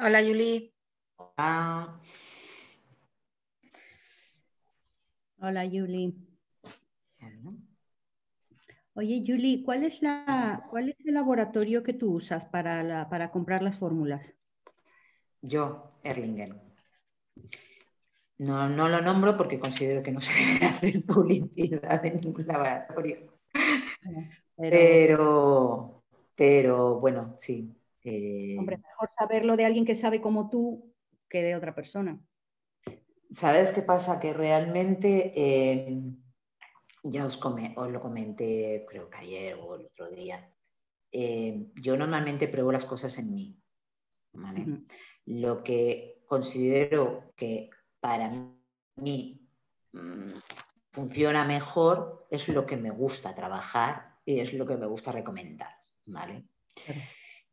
Hola, Yuli. Ah, Hola, Yuli. bueno. Oye, Yuli, ¿cuál es el laboratorio que tú usas para comprar las fórmulas? Yo, Erlingen. No lo nombro porque considero que no se debe hacer publicidad de ningún laboratorio. Pero bueno, sí. Hombre, mejor saberlo de alguien que sabe como tú que de otra persona. ¿Sabes qué pasa? Que realmente, ya os lo comenté, creo que ayer o el otro día, yo normalmente pruebo las cosas en mí, ¿vale? Lo que considero que para mí funciona mejor es lo que me gusta trabajar y es lo que me gusta recomendar, ¿vale? Claro.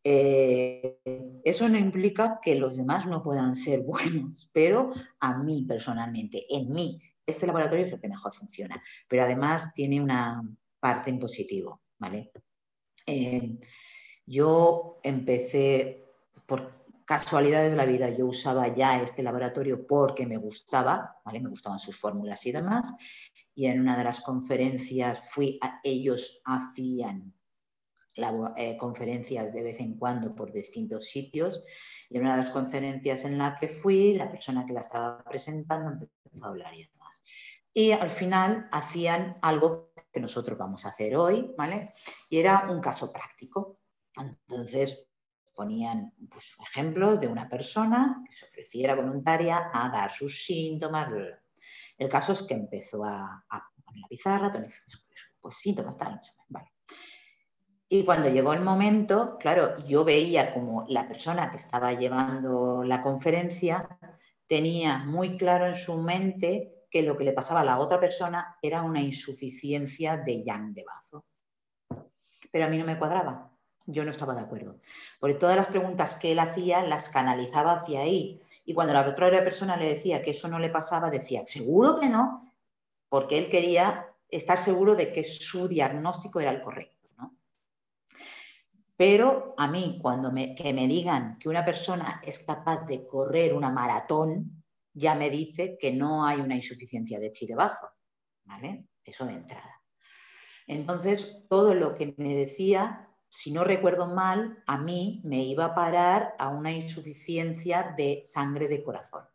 Eso no implica que los demás no puedan ser buenos, pero a mí personalmente, en mí, este laboratorio es lo que mejor funciona, pero además tiene una parte en positivo, ¿vale? Yo empecé por casualidades de la vida, yo usaba ya este laboratorio porque me gustaba, ¿vale? Me gustaban sus fórmulas y demás, y en una de las conferencias ellos hacían conferencias de vez en cuando por distintos sitios, y en una de las conferencias en la que fui, la persona que la estaba presentando empezó a hablar y demás. Y al final hacían algo que nosotros vamos a hacer hoy, ¿vale? Y era un caso práctico. Entonces ponían pues, ejemplos de una persona que se ofreciera voluntaria a dar sus síntomas. El caso es que empezó a poner la pizarra, pues síntomas, tal, vale. Y cuando llegó el momento, claro, yo veía como la persona que estaba llevando la conferencia tenía muy claro en su mente que lo que le pasaba a la otra persona era una insuficiencia de yang de bazo. Pero a mí no me cuadraba, yo no estaba de acuerdo. Porque todas las preguntas que él hacía las canalizaba hacia ahí. Y cuando la otra persona le decía que eso no le pasaba, decía, seguro que no, porque él quería estar seguro de que su diagnóstico era el correcto. Pero a mí, que me digan que una persona es capaz de correr una maratón, ya me dice que no hay una insuficiencia de chi de bazo, ¿vale? Eso de entrada. Entonces, todo lo que me decía, si no recuerdo mal, a mí me iba a parar a una insuficiencia de sangre de corazón.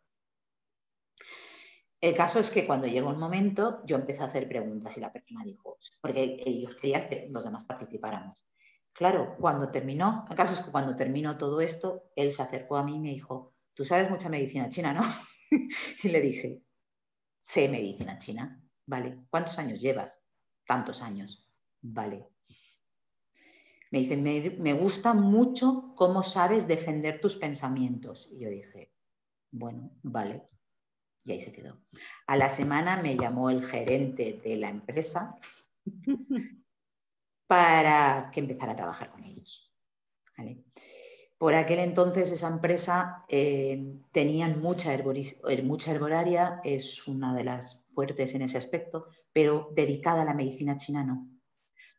El caso es que cuando llegó un momento, yo empecé a hacer preguntas y la persona dijo, porque ellos querían que los demás participáramos. Claro, el caso es que cuando terminó todo esto, él se acercó a mí y me dijo, tú sabes mucha medicina china, ¿no? Y le dije, sé medicina china, vale. ¿Cuántos años llevas? Tantos años, vale. Me dice, me gusta mucho cómo sabes defender tus pensamientos. Y yo dije, bueno, vale. Y ahí se quedó. A la semana me llamó el gerente de la empresa para que empezara a trabajar con ellos. ¿Vale? Por aquel entonces esa empresa tenían mucha herbolaria, es una de las fuertes en ese aspecto, pero dedicada a la medicina china no.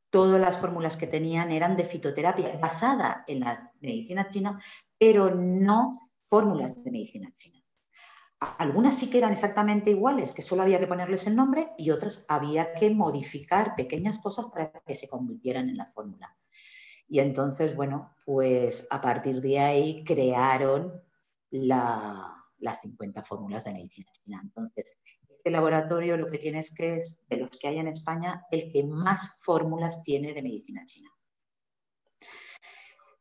Todas las fórmulas que tenían eran de fitoterapia basada en la medicina china, pero no fórmulas de medicina china. Algunas sí que eran exactamente iguales, que solo había que ponerles el nombre, y otras había que modificar pequeñas cosas para que se convirtieran en la fórmula. Y entonces, bueno, pues a partir de ahí crearon las 50 fórmulas de medicina china. Entonces, este laboratorio lo que tiene es que es, de los que hay en España, el que más fórmulas tiene de medicina china.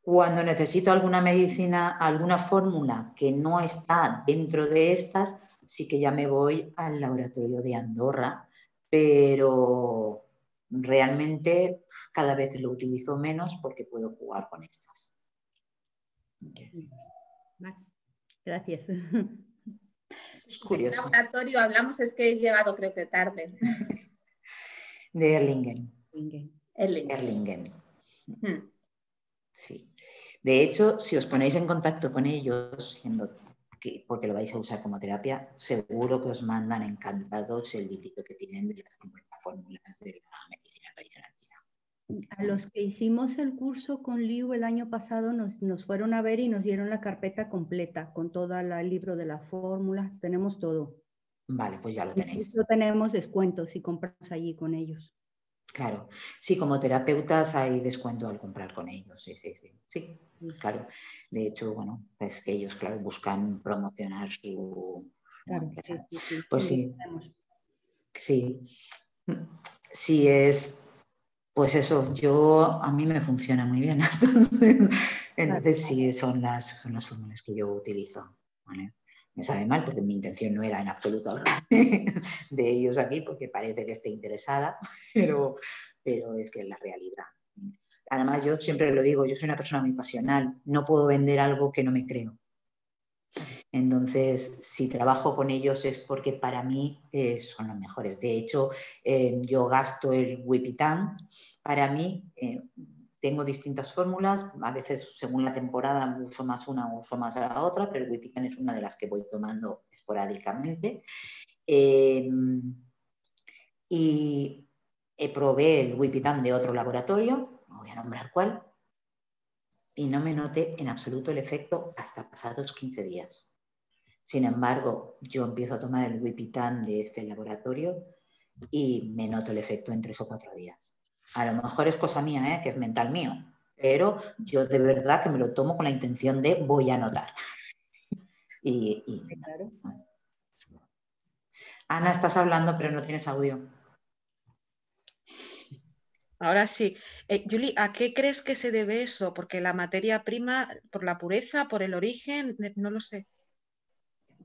Cuando necesito alguna medicina, alguna fórmula que no está dentro de estas, sí que ya me voy al laboratorio de Andorra, pero realmente cada vez lo utilizo menos porque puedo jugar con estas. Gracias. Es curioso. ¿De qué laboratorio hablamos? Es que he llegado creo que tarde. De Erlingen. Erlingen. Sí. De hecho, si os ponéis en contacto con ellos, porque lo vais a usar como terapia, seguro que os mandan encantados el librito que tienen de las 50 fórmulas de la medicina tradicional china. A los que hicimos el curso con Liu el año pasado nos fueron a ver y nos dieron la carpeta completa con todo el libro de las fórmulas, tenemos todo. Vale, pues ya lo tenéis. Incluso tenemos descuentos si compramos allí con ellos. Claro, sí, como terapeutas hay descuento al comprar con ellos, sí, claro. De hecho, bueno, pues que ellos, claro, buscan promocionar su empresa. Pues sí, sí es, pues eso, a mí me funciona muy bien. Entonces sí, son las fórmulas que yo utilizo, ¿vale? Me sabe mal porque mi intención no era en absoluto hablar de ellos aquí porque parece que esté interesada, pero es que es la realidad. Además, yo siempre lo digo, yo soy una persona muy pasional, no puedo vender algo que no me creo. Entonces, si trabajo con ellos es porque para mí son los mejores. De hecho, yo gasto el Wipitan. Para mí, tengo distintas fórmulas. A veces, según la temporada, uso más una o uso más la otra, pero el Wipitan es una de las que voy tomando esporádicamente. Y probé el Wipitan de otro laboratorio, no voy a nombrar cuál, y no me noté en absoluto el efecto hasta pasados 15 días. Sin embargo, yo empiezo a tomar el Wipitan de este laboratorio y me noto el efecto en 3 o 4 días. A lo mejor es cosa mía, que es mental mío, pero yo de verdad que me lo tomo con la intención de voy a notar. Claro. Ana, estás hablando, pero no tienes audio. Ahora sí. Julie, ¿a qué crees que se debe eso? Porque la materia prima, por la pureza, por el origen, no lo sé.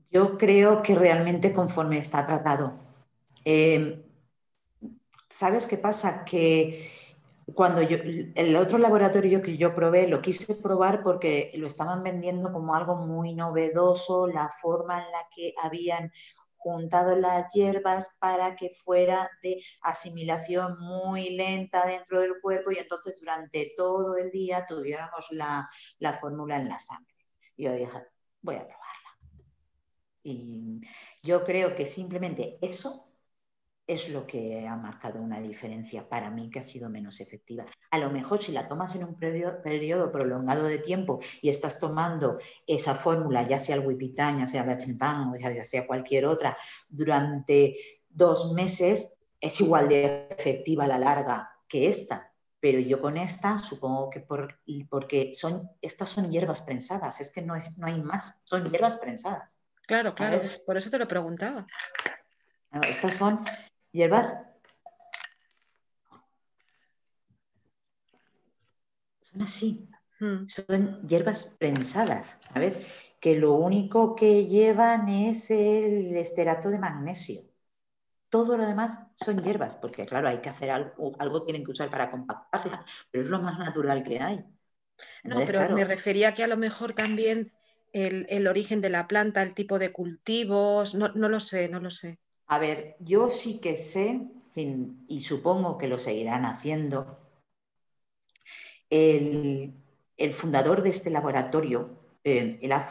Yo creo que realmente conforme está tratado. ¿Sabes qué pasa? Que cuando el otro laboratorio que yo probé, lo quise probar porque lo estaban vendiendo como algo muy novedoso, la forma en la que habían juntado las hierbas para que fuera de asimilación muy lenta dentro del cuerpo y entonces durante todo el día tuviéramos la fórmula en la sangre. Y yo dije, voy a probarla. Y yo creo que simplemente eso es lo que ha marcado una diferencia para mí que ha sido menos efectiva. A lo mejor si la tomas en un periodo prolongado de tiempo y estás tomando esa fórmula, ya sea el Wipitan, ya sea el Achentan o ya sea cualquier otra, durante 2 meses, es igual de efectiva a la larga que esta. Pero yo con esta supongo que porque estas son hierbas prensadas, es que no hay más, son hierbas prensadas. Claro, claro, por eso te lo preguntaba. No, estas son hierbas, son así, son hierbas prensadas, ¿sabes? Que lo único que llevan es el esterato de magnesio. Todo lo demás son hierbas, porque claro, hay que hacer algo tienen que usar para compactarla, pero es lo más natural que hay. Entonces, no, pero claro, me refería que a lo mejor también el origen de la planta, el tipo de cultivos, no lo sé, no lo sé. A ver, yo sí que sé, y supongo que lo seguirán haciendo, el fundador de este laboratorio, él ha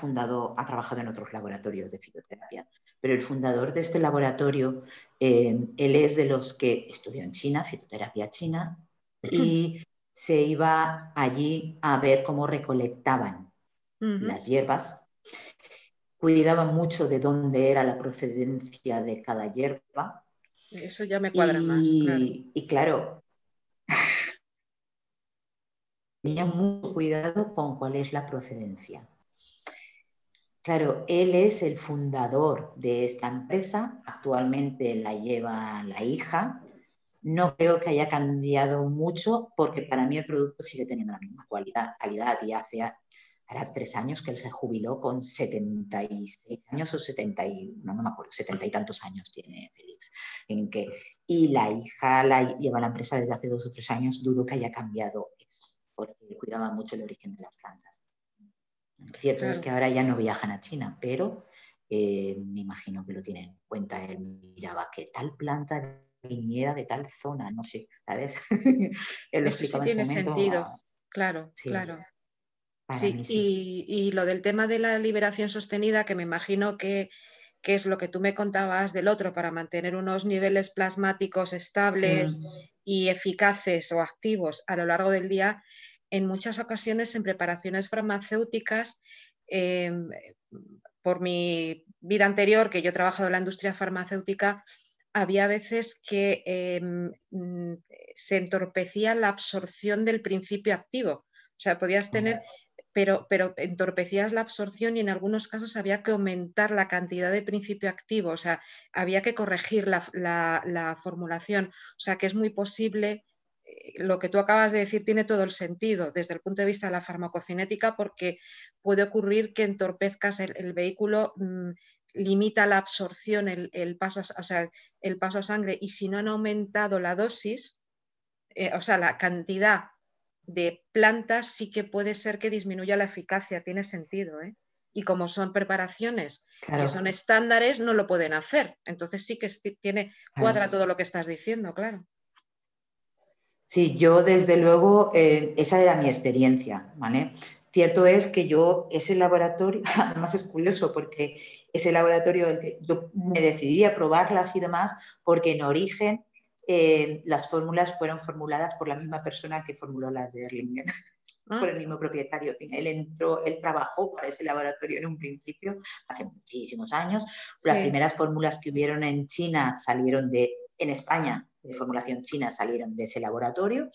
trabajado en otros laboratorios de fitoterapia, pero el fundador de este laboratorio, él es de los que estudió en China, fitoterapia china, y se iba allí a ver cómo recolectaban las hierbas. Cuidaba mucho de dónde era la procedencia de cada hierba. Eso ya me cuadra más, claro. Y claro, tenía mucho cuidado con cuál es la procedencia. Claro, él es el fundador de esta empresa, actualmente la lleva la hija. No creo que haya cambiado mucho porque para mí el producto sigue teniendo la misma calidad y hará 3 años que él se jubiló con 76 años o 70 no me acuerdo, 70 y tantos años tiene Félix. Y la hija lleva la empresa desde hace 2 o 3 años, dudo que haya cambiado eso, porque cuidaba mucho el origen de las plantas. Cierto claro. Es que ahora ya no viajan a China, pero me imagino que lo tienen en cuenta. Él miraba que tal planta viniera de tal zona, no sé, ¿sabes? Él lo explicaba sí tiene en su momento, sentido, claro, sí, claro. Sí, sí. Y lo del tema de la liberación sostenida, que me imagino que que es lo que tú me contabas del otro, para mantener unos niveles plasmáticos estables y eficaces o activos a lo largo del día, en muchas ocasiones en preparaciones farmacéuticas, por mi vida anterior, que yo he trabajado en la industria farmacéutica, había veces que se entorpecía la absorción del principio activo. O sea, podías tener, pero entorpecías la absorción y en algunos casos había que aumentar la cantidad de principio activo. O sea, había que corregir la formulación. O sea, que es muy posible. Lo que tú acabas de decir tiene todo el sentido desde el punto de vista de la farmacocinética, porque puede ocurrir que entorpezcas el vehículo, limita la absorción, el paso a sangre, y si no han aumentado la dosis, o sea, la cantidad de plantas, sí que puede ser que disminuya la eficacia, tiene sentido, ¿eh? Y como son preparaciones que son estándares, no lo pueden hacer. Entonces sí que cuadra todo lo que estás diciendo, claro. Sí, yo desde luego, esa era mi experiencia, ¿vale? Cierto es que yo, ese laboratorio, además es curioso porque ese laboratorio, yo me decidí a probarlas y demás, porque en origen las fórmulas fueron formuladas por la misma persona que formuló las de Erlingen, por el mismo propietario. Él trabajó para ese laboratorio en un principio, hace muchísimos años. Sí. Las primeras fórmulas que hubieron en China salieron en España, de formulación china, salieron de ese laboratorio,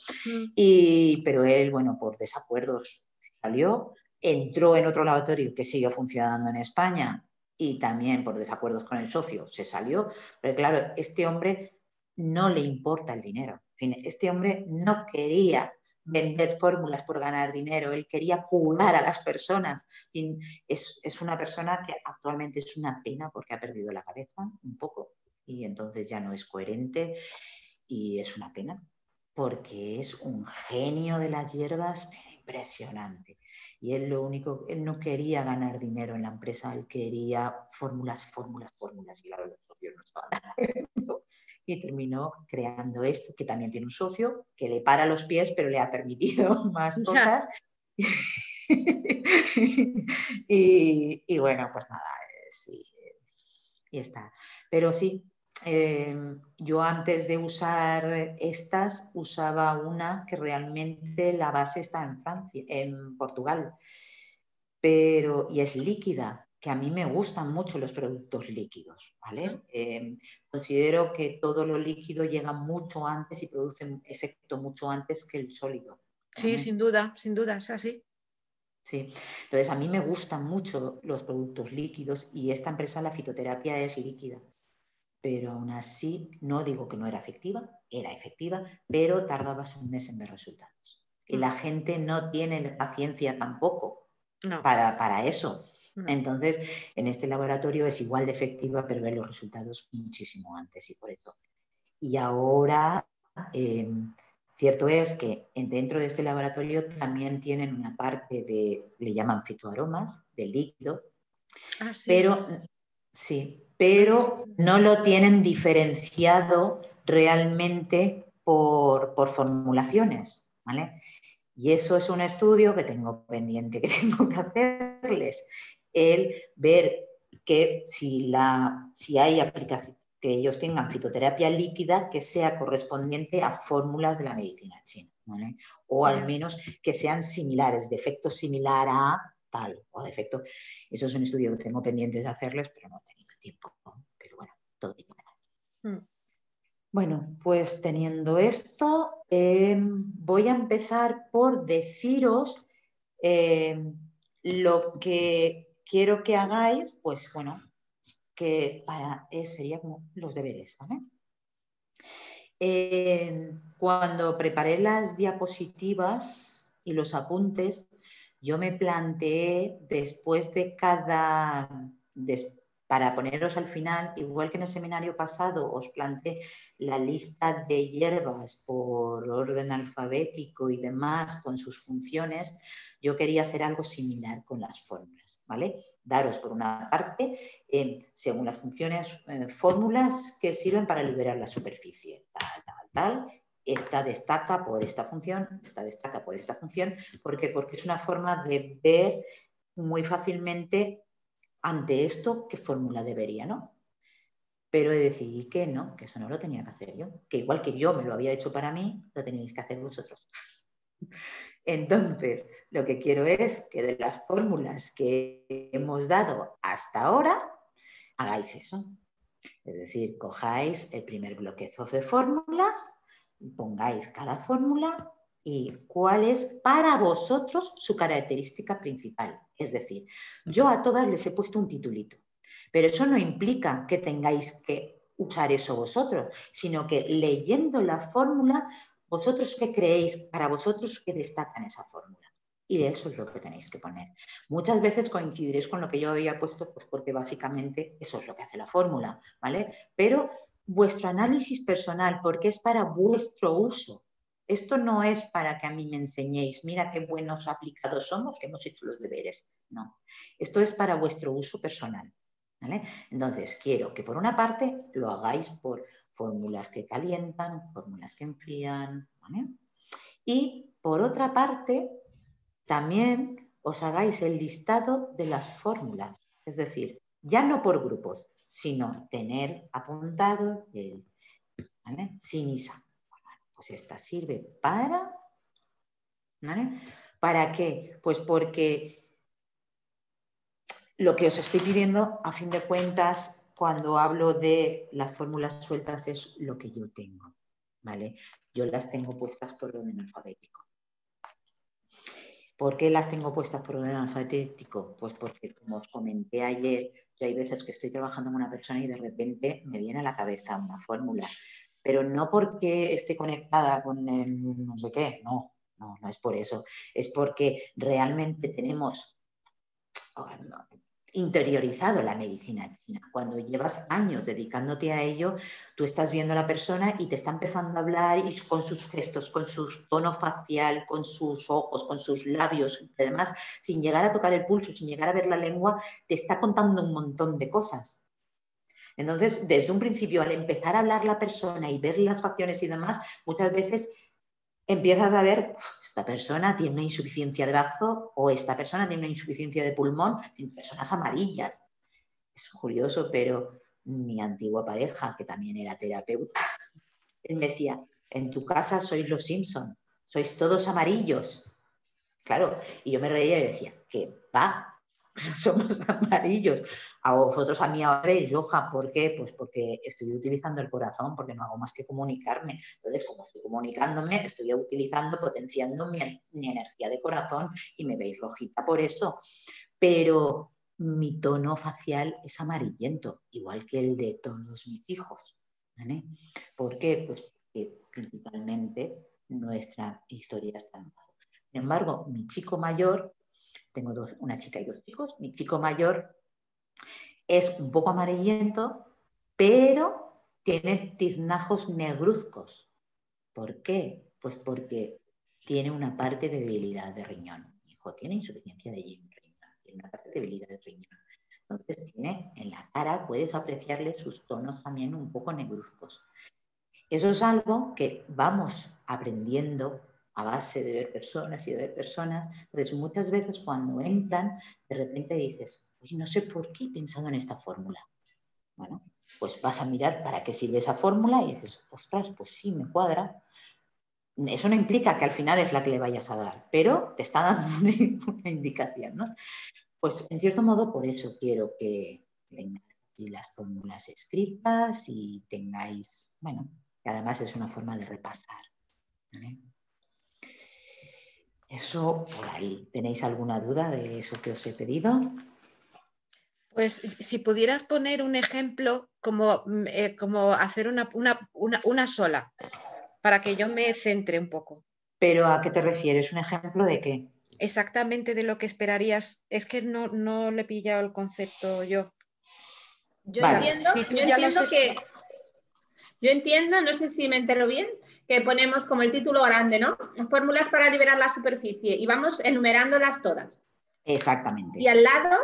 pero él, bueno, por desacuerdos salió, entró en otro laboratorio que siguió funcionando en España y también por desacuerdos con el socio se salió, pero claro, este hombre no le importa el dinero, este hombre no quería vender fórmulas por ganar dinero, él quería curar a las personas. Y es una persona que actualmente es una pena porque ha perdido la cabeza un poco y entonces ya no es coherente y es una pena porque es un genio de las hierbas impresionante. Y él no quería ganar dinero en la empresa, él quería fórmulas y claro, los socios no estaban. Y terminó creando esto, que también tiene un socio que le para los pies, pero le ha permitido más cosas. y bueno, pues nada, sí, y está. Pero sí, yo antes de usar estas, usaba una que realmente la base está en Francia, en Portugal, y es líquida, que a mí me gustan mucho los productos líquidos, ¿vale? Considero que todo lo líquido llega mucho antes y produce un efecto mucho antes que el sólido, ¿vale? Sí, sin duda, es así. Sí, entonces a mí me gustan mucho los productos líquidos y esta empresa, la fitoterapia, es líquida, pero aún así no digo que no era efectiva, pero tardabas un mes en ver resultados. Y la gente no tiene paciencia tampoco para eso. Entonces, en este laboratorio es igual de efectiva, pero ve los resultados muchísimo antes y por eso. Y ahora, cierto es que dentro de este laboratorio también tienen una parte le llaman fitoaromas, de líquido, pero no lo tienen diferenciado realmente por formulaciones, ¿vale? Y eso es un estudio que tengo pendiente, que tengo que hacerles, el ver que si hay aplicación, que ellos tengan fitoterapia líquida que sea correspondiente a fórmulas de la medicina china, ¿vale? O al menos que sean similares, de efecto similar a tal, o de efecto. Eso es un estudio que tengo pendiente de hacerles, pero no he tenido tiempo, ¿no? Pero bueno, todo tiene que ver. Bueno, pues teniendo esto, voy a empezar por deciros lo que quiero que hagáis, pues bueno, que sería como los deberes, ¿vale? Cuando preparé las diapositivas y los apuntes, yo me planteé después de para poneros al final, igual que en el seminario pasado os planteé la lista de hierbas por orden alfabético y demás con sus funciones, yo quería hacer algo similar con las fórmulas, ¿vale? Daros por una parte, según las funciones, fórmulas que sirven para liberar la superficie, tal. Esta destaca por esta función, esta destaca por esta función, porque es una forma de ver muy fácilmente ante esto, ¿qué fórmula debería, no? Pero decidí que no, que eso no lo tenía que hacer yo, que igual que yo me lo había hecho para mí, lo teníais que hacer vosotros. Entonces, lo que quiero es que de las fórmulas que hemos dado hasta ahora, hagáis eso. Es decir, cojáis el primer bloquezo de fórmulas, pongáis cada fórmula y cuál es para vosotros su característica principal. Es decir, yo a todas les he puesto un titulito, pero eso no implica que tengáis que usar eso vosotros, sino que leyendo la fórmula, vosotros qué creéis para vosotros que destaca en esa fórmula. Y de eso es lo que tenéis que poner. Muchas veces coincidiréis con lo que yo había puesto, pues porque básicamente eso es lo que hace la fórmula, ¿vale? Pero vuestro análisis personal, porque es para vuestro uso. Esto no es para que a mí me enseñéis, mira qué buenos aplicados somos, que hemos hecho los deberes. No, esto es para vuestro uso personal, ¿vale? Entonces, quiero que por una parte lo hagáis por fórmulas que calientan, fórmulas que enfrían, ¿vale? Y por otra parte, también os hagáis el listado de las fórmulas, es decir, ya no por grupos, sino tener apuntado el, ¿vale? Sin ISA. Pues esta sirve para, ¿vale? ¿Para qué? Pues porque lo que os estoy pidiendo, a fin de cuentas, cuando hablo de las fórmulas sueltas, es lo que yo tengo, ¿vale? Yo las tengo puestas por orden alfabético. ¿Por qué las tengo puestas por orden alfabético? Pues porque, como os comenté ayer, yo hay veces que estoy trabajando con una persona y de repente me viene a la cabeza una fórmula, pero no porque esté conectada con el no sé qué, no es por eso, es porque realmente tenemos interiorizado la medicina china. Cuando llevas años dedicándote a ello, tú estás viendo a la persona y te está empezando a hablar y con sus gestos, con su tono facial, con sus ojos, con sus labios, y además, sin llegar a tocar el pulso, sin llegar a ver la lengua, te está contando un montón de cosas. Entonces, desde un principio, al empezar a hablar la persona y ver las facciones y demás, muchas veces empiezas a ver, esta persona tiene una insuficiencia de bazo o esta persona tiene una insuficiencia de pulmón, en personas amarillas. Es curioso, pero mi antigua pareja, que también era terapeuta, él me decía, en tu casa sois los Simpson, sois todos amarillos. Claro, y yo me reía y decía, ¿qué va? Somos amarillos. A vosotros, a mí ahora veis roja. ¿Por qué? Pues porque estoy utilizando el corazón, porque no hago más que comunicarme. Entonces, como estoy comunicándome, estoy utilizando, potenciando mi energía de corazón y me veis rojita por eso. Pero mi tono facial es amarillento, igual que el de todos mis hijos, ¿vale? ¿Por qué? Pues porque principalmente nuestra historia está en paz. Sin embargo, mi chico mayor, tengo una chica y dos chicos, mi chico mayor es un poco amarillento, pero tiene tiznajos negruzcos. ¿Por qué? Pues porque tiene una parte de debilidad de riñón. Mi hijo tiene insuficiencia de riñón, tiene una parte de debilidad de riñón. Entonces tiene en la cara, puedes apreciarle sus tonos también un poco negruzcos. Eso es algo que vamos aprendiendo a base de ver personas y de ver personas. Entonces, muchas veces cuando entran, de repente dices, oye, no sé por qué he pensado en esta fórmula. Bueno, pues vas a mirar para qué sirve esa fórmula y dices, ostras, pues sí, me cuadra. Eso no implica que al final es la que le vayas a dar, pero te está dando una indicación, ¿no? Pues en cierto modo por eso quiero que tengáis las fórmulas escritas y tengáis, bueno, que además es una forma de repasar, ¿vale? Eso por ahí. ¿Tenéis alguna duda de eso que os he pedido? Pues si pudieras poner un ejemplo como hacer una sola, para que yo me centre un poco. ¿Pero a qué te refieres? ¿Un ejemplo de qué? Exactamente de lo que esperarías. Es que no le he pillado el concepto yo. Yo Vale. entiendo, Si tú yo ya entiendo lo has que, yo entiendo, no sé si me entero bien, que ponemos como el título grande, ¿no? Fórmulas para liberar la superficie y vamos enumerándolas todas. Exactamente. Y al lado,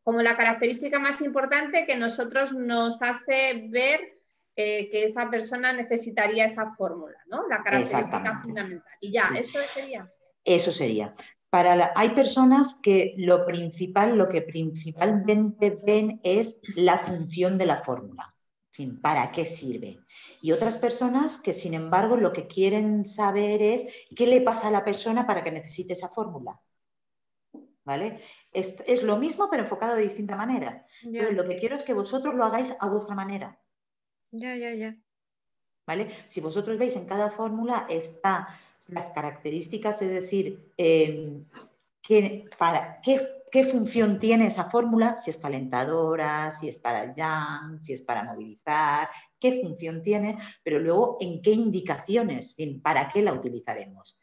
como la característica más importante que nosotros nos hace ver que esa persona necesitaría esa fórmula, ¿no? La característica fundamental. Y ya, sí. eso sería. Eso sería. Hay personas que lo que principalmente ven es la función de la fórmula. En fin, ¿para qué sirve? Y otras personas que, sin embargo, lo que quieren saber es qué le pasa a la persona para que necesite esa fórmula. ¿Vale? Es lo mismo, pero enfocado de distinta manera. Entonces, lo que quiero es que vosotros lo hagáis a vuestra manera. Ya. ¿Vale? Si vosotros veis, en cada fórmula están las características, es decir, ¿qué función tiene esa fórmula? Si es calentadora, si es para el yang, si es para movilizar, qué función tiene, pero luego en qué indicaciones, bien, para qué la utilizaremos.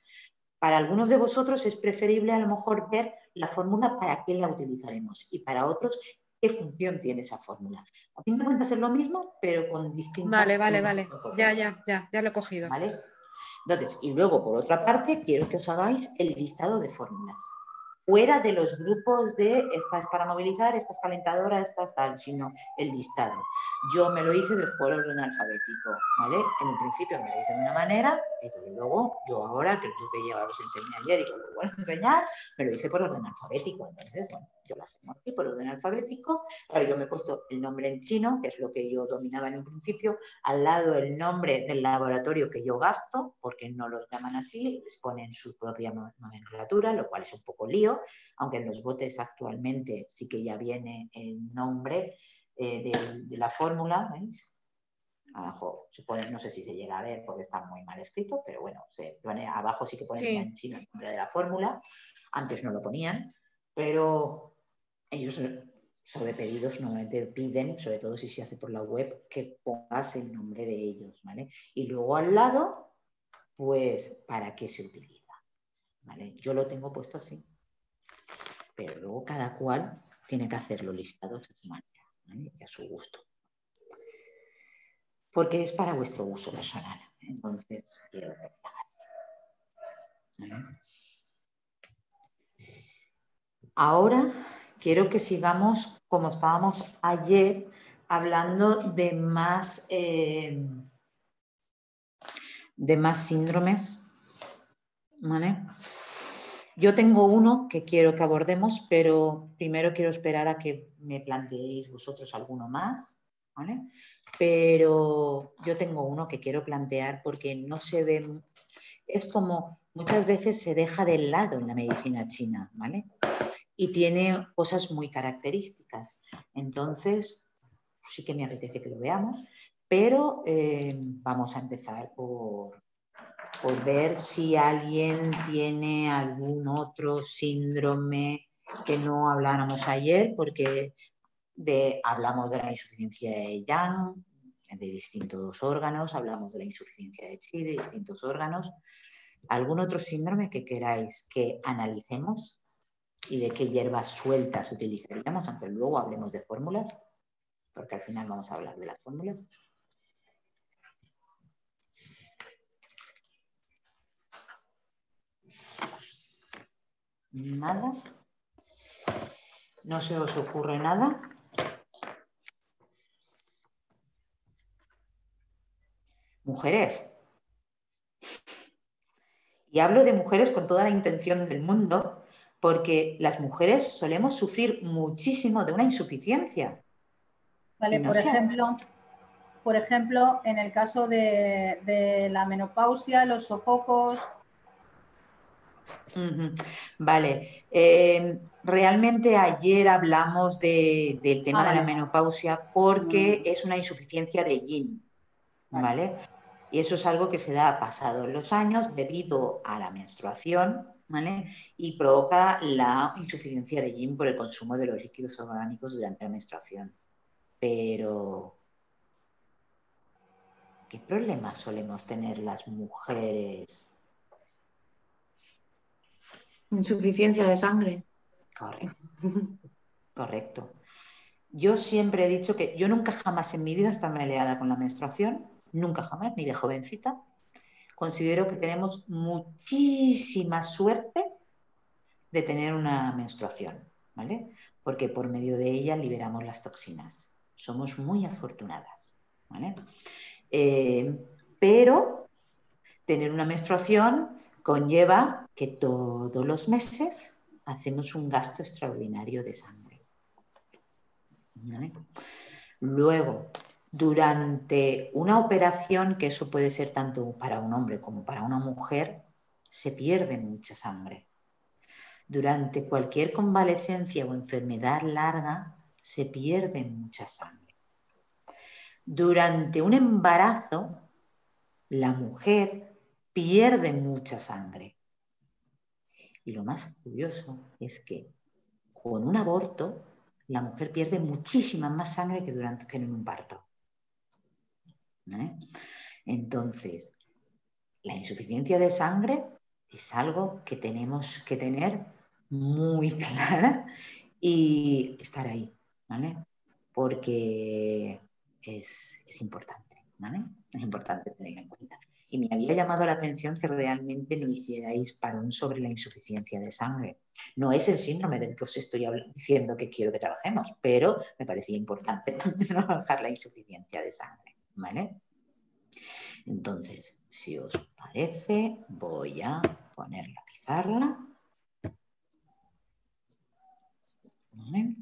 Para algunos de vosotros es preferible a lo mejor ver la fórmula para qué la utilizaremos y para otros qué función tiene esa fórmula. A fin de cuentas es lo mismo, pero con distintas... Vale. Ya lo he cogido. ¿Vale? Entonces, y luego, por otra parte, quiero que os hagáis el listado de fórmulas. Fuera de los grupos de esta es para movilizar, esta es calentadora, esta es tal, sino el listado. Yo me lo hice de por orden alfabético, ¿vale? En un principio me lo hice de una manera, y luego yo ahora, que es lo que ya os enseñé ayer y que os lo voy a enseñar, me lo hice por orden alfabético. Entonces, bueno, yo las tengo aquí por orden alfabético. Ahora yo me he puesto el nombre en chino, que es lo que yo dominaba en un principio, al lado el nombre del laboratorio que yo gasto, porque no los llaman así, les ponen su propia nomenclatura, lo cual es un poco lío, aunque en los botes actualmente sí que ya viene el nombre de la fórmula, ¿veis? Abajo se pone, no sé si se llega a ver porque está muy mal escrito, pero bueno, se pone, abajo sí que ponen ya en chino el nombre de la fórmula, antes no lo ponían, pero ellos sobre pedidos normalmente piden, sobre todo si se hace por la web, que pongas el nombre de ellos, ¿vale? Y luego al lado, pues, ¿para qué se utiliza? ¿Vale? Yo lo tengo puesto así, pero luego cada cual tiene que hacerlo listado de su manera, ¿vale? Y a su gusto. Porque es para vuestro uso personal. Entonces, quiero que se haga así. ¿Vale? Ahora quiero que sigamos como estábamos ayer, hablando de más síndromes. ¿Vale? Yo tengo uno que quiero que abordemos, pero primero quiero esperar a que me planteéis vosotros alguno más, ¿vale? Pero yo tengo uno que quiero plantear porque no se ve, es como muchas veces se deja de lado en la medicina china, ¿vale? Y tiene cosas muy características. Entonces, sí que me apetece que lo veamos, pero vamos a empezar por ver si alguien tiene algún otro síndrome que no habláramos ayer, porque hablamos de la insuficiencia de Yang, de distintos órganos, hablamos de la insuficiencia de Qi, de distintos órganos. ¿Algún otro síndrome que queráis que analicemos y de qué hierbas sueltas utilizaríamos, aunque luego hablemos de fórmulas? Porque al final vamos a hablar de las fórmulas. Nada. ¿No se os ocurre nada? Mujeres. Y hablo de mujeres con toda la intención del mundo, porque las mujeres solemos sufrir muchísimo de una insuficiencia. Vale, no por ejemplo, en el caso de la menopausia, los sofocos. Vale. Realmente ayer hablamos del tema de la menopausia porque es una insuficiencia de yin, ¿vale? Y eso es algo que se da pasado los años debido a la menstruación, ¿vale? Y provoca la insuficiencia de yin por el consumo de los líquidos orgánicos durante la menstruación. Pero, ¿qué problemas solemos tener las mujeres? Insuficiencia de sangre. Correcto. Yo siempre he dicho que yo nunca jamás en mi vida he estado peleada con la menstruación, nunca jamás, ni de jovencita. Considero que tenemos muchísima suerte de tener una menstruación, ¿vale? Porque por medio de ella liberamos las toxinas. Somos muy afortunadas, ¿vale? Pero tener una menstruación conlleva que todos los meses hacemos un gasto extraordinario de sangre. ¿Vale? Luego, durante una operación, que eso puede ser tanto para un hombre como para una mujer, se pierde mucha sangre. Durante cualquier convalecencia o enfermedad larga, se pierde mucha sangre. Durante un embarazo, la mujer pierde mucha sangre. Y lo más curioso es que con un aborto, la mujer pierde muchísima más sangre que en un parto. ¿Eh? Entonces, la insuficiencia de sangre es algo que tenemos que tener muy clara y estar ahí, ¿vale? Porque es importante, ¿vale? Es importante tenerlo en cuenta. Y me había llamado la atención que realmente no hicierais parón sobre la insuficiencia de sangre. No es el síndrome del que os estoy diciendo que quiero que trabajemos, pero me parecía importante trabajar la insuficiencia de sangre, ¿vale? Entonces, si os parece, voy a poner la pizarra. ¿Vale?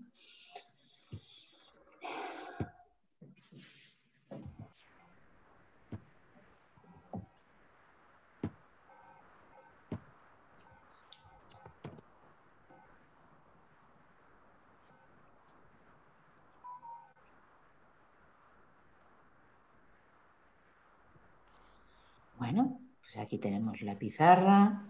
Bueno, pues aquí tenemos la pizarra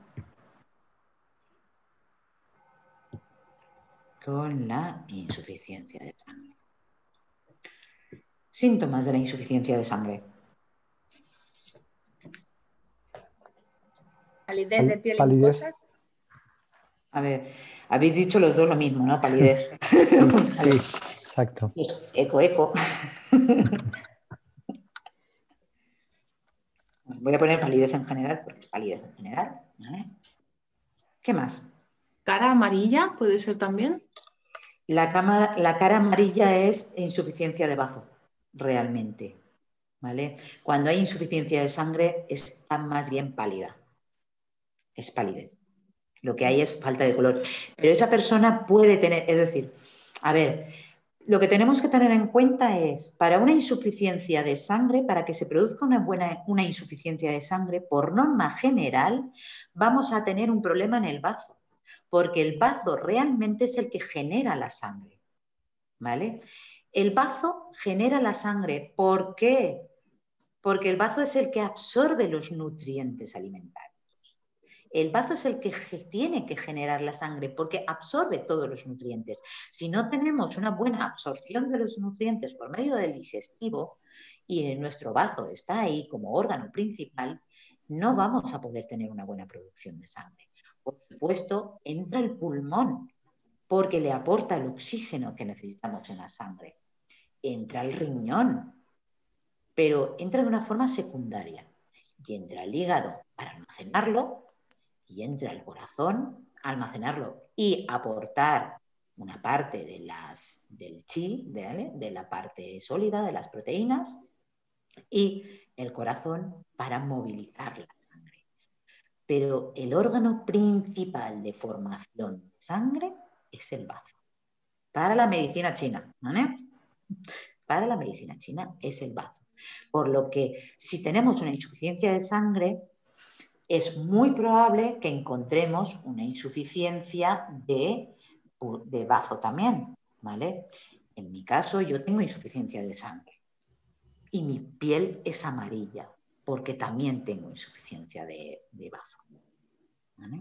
con la insuficiencia de sangre. Síntomas de la insuficiencia de sangre. Palidez de piel y Palidez. mucosas. A ver, habéis dicho los dos lo mismo, ¿no? Palidez. Sí, exacto. Pues, eco. Voy a poner palidez en general, porque es palidez en general, ¿vale? ¿Qué más? ¿Cara amarilla puede ser también? La cara amarilla es insuficiencia de bazo, realmente, ¿vale? Cuando hay insuficiencia de sangre está más bien pálida, es palidez. Lo que hay es falta de color. Pero esa persona puede tener, es decir, a ver, lo que tenemos que tener en cuenta es, para una insuficiencia de sangre, para que se produzca una insuficiencia de sangre, por norma general, vamos a tener un problema en el bazo, porque el bazo realmente es el que genera la sangre, ¿vale? El bazo genera la sangre. ¿Por qué? Porque el bazo es el que absorbe los nutrientes alimentarios. El bazo es el que tiene que generar la sangre porque absorbe todos los nutrientes. Si no tenemos una buena absorción de los nutrientes por medio del digestivo y nuestro bazo está ahí como órgano principal, no vamos a poder tener una buena producción de sangre. Por supuesto, entra el pulmón porque le aporta el oxígeno que necesitamos en la sangre. Entra el riñón, pero entra de una forma secundaria. Y entra el hígado para almacenarlo. Y entra el corazón a almacenarlo y aportar una parte del chi, de la parte sólida, de las proteínas, y el corazón para movilizar la sangre. Pero el órgano principal de formación de sangre es el bazo. Para la medicina china, ¿vale? Para la medicina china es el bazo. Por lo que si tenemos una insuficiencia de sangre, es muy probable que encontremos una insuficiencia de bazo también, ¿vale? En mi caso, yo tengo insuficiencia de sangre y mi piel es amarilla porque también tengo insuficiencia de bazo, ¿vale?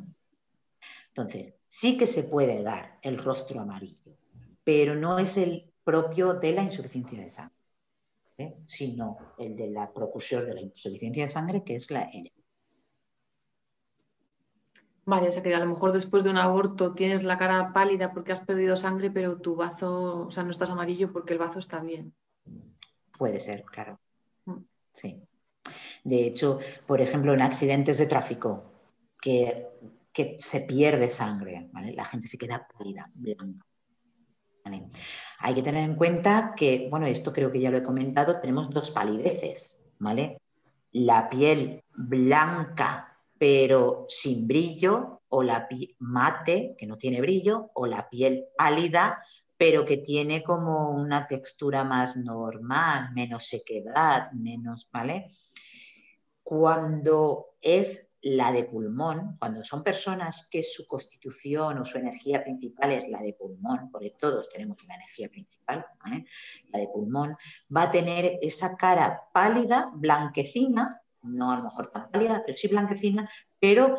Entonces, sí que se puede dar el rostro amarillo, pero no es el propio de la insuficiencia de sangre, sino el de la precursor de la insuficiencia de sangre, que es ella. Vale, o sea que a lo mejor después de un aborto tienes la cara pálida porque has perdido sangre, pero tu bazo, o sea, no estás amarillo porque el bazo está bien. Puede ser, claro. Sí. De hecho, por ejemplo, en accidentes de tráfico, que se pierde sangre, ¿vale? La gente se queda pálida, blanca, ¿vale? Hay que tener en cuenta que, bueno, esto creo que ya lo he comentado, tenemos dos palideces, ¿vale? La piel blanca pero sin brillo, o la piel mate, que no tiene brillo, o la piel pálida, pero que tiene como una textura más normal, menos sequedad, menos, ¿vale? Cuando es la de pulmón, cuando son personas que su constitución o su energía principal es la de pulmón, porque todos tenemos una energía principal, ¿vale? La de pulmón, va a tener esa cara pálida, blanquecina, no a lo mejor tan pálida, pero sí blanquecina, pero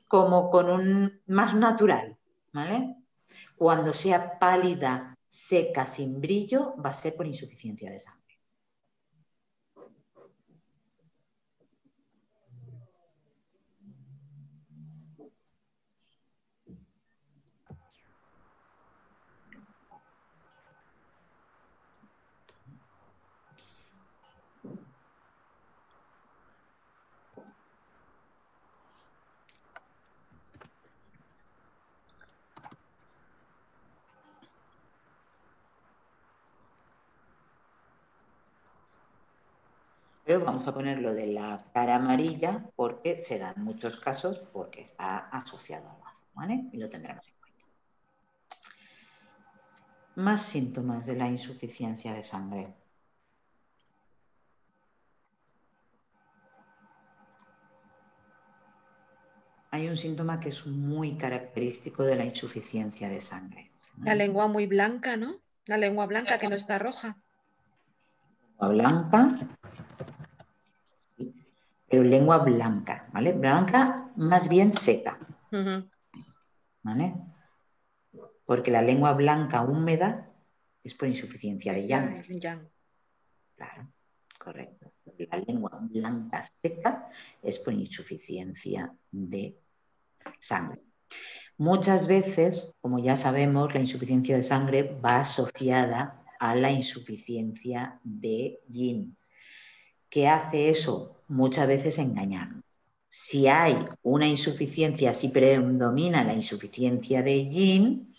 como con un más natural, ¿vale? Cuando sea pálida, seca, sin brillo, va a ser por insuficiencia de sangre. Pero vamos a ponerlo de la cara amarilla porque se dan muchos casos porque está asociado al bazo, ¿vale? Y lo tendremos en cuenta. Más síntomas de la insuficiencia de sangre. Hay un síntoma que es muy característico de la insuficiencia de sangre, ¿vale? La lengua muy blanca, ¿no? La lengua blanca que no está roja. Lengua blanca, pero lengua blanca, ¿vale? Blanca más bien seca, ¿vale? Porque la lengua blanca húmeda es por insuficiencia de yang. Claro, correcto. La lengua blanca seca es por insuficiencia de sangre. Muchas veces, como ya sabemos, la insuficiencia de sangre va asociada a la insuficiencia de yin. ¿Qué hace eso? Muchas veces engañarnos. Si hay una insuficiencia, si predomina la insuficiencia de yin,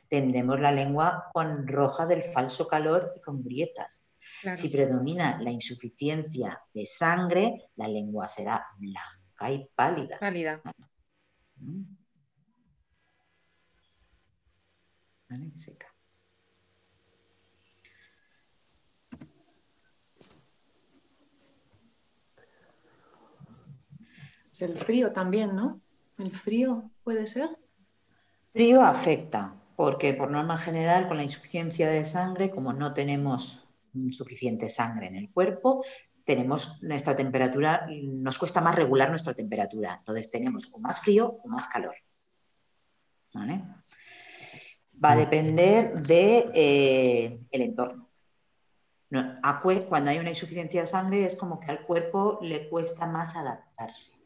tendremos la lengua con roja del falso calor y con grietas. Claro. Si predomina la insuficiencia de sangre, la lengua será blanca y pálida. Pálida. ¿Vale? Seca. El frío también, ¿no? ¿El frío puede ser? Frío afecta, porque por norma general con la insuficiencia de sangre, como no tenemos suficiente sangre en el cuerpo, tenemos nuestra temperatura, nos cuesta más regular nuestra temperatura. Entonces tenemos o más frío o más calor. ¿Vale? Va a depender del entorno. Cuando hay una insuficiencia de sangre es como que al cuerpo le cuesta más adaptarse.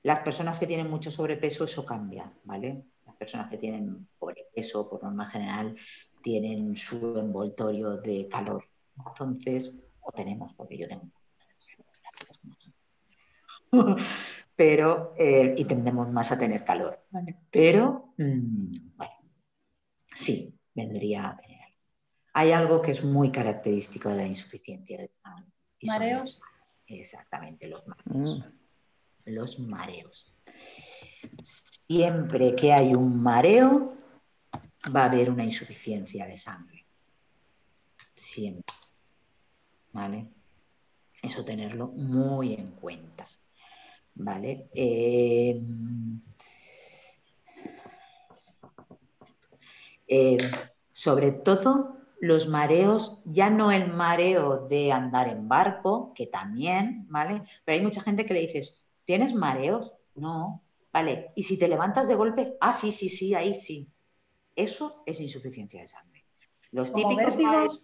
Las personas que tienen mucho sobrepeso, eso cambia, ¿vale? Las personas que tienen sobrepeso, por norma general, tienen su envoltorio de calor. Entonces, o tenemos, porque yo tengo. Pero, y tendemos más a tener calor. ¿Vale? Pero, bueno, sí, vendría a tener. Hay algo que es muy característico de la insuficiencia de sangre. ¿Mareos? Exactamente, los mareos. Los mareos. Siempre que hay un mareo, va a haber una insuficiencia de sangre. Siempre. ¿Vale? Eso tenerlo muy en cuenta. ¿Vale? Sobre todo los mareos, ya no el mareo de andar en barco, que también, ¿vale? Pero hay mucha gente que le dices, ¿tienes mareos? No, vale. ¿Y si te levantas de golpe? Ah, sí, sí, sí, ahí sí. Eso es insuficiencia de sangre. Los típicos vértigos.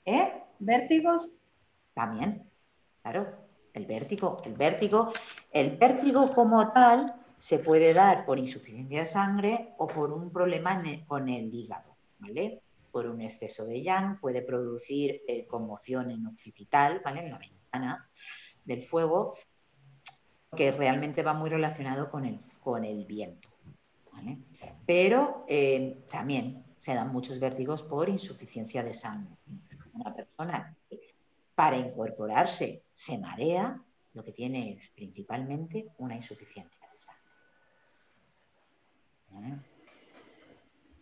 ¿Eh? ¿Vértigos? También, claro. El vértigo como tal se puede dar por insuficiencia de sangre o por un problema con el hígado, ¿vale? Por un exceso de yang puede producir conmoción en occipital, ¿vale? En la ventana del fuego, que realmente va muy relacionado con el viento, ¿vale? Pero también se dan muchos vértigos por insuficiencia de sangre. Una persona que para incorporarse se marea, lo que tiene es principalmente una insuficiencia de ¿Vale?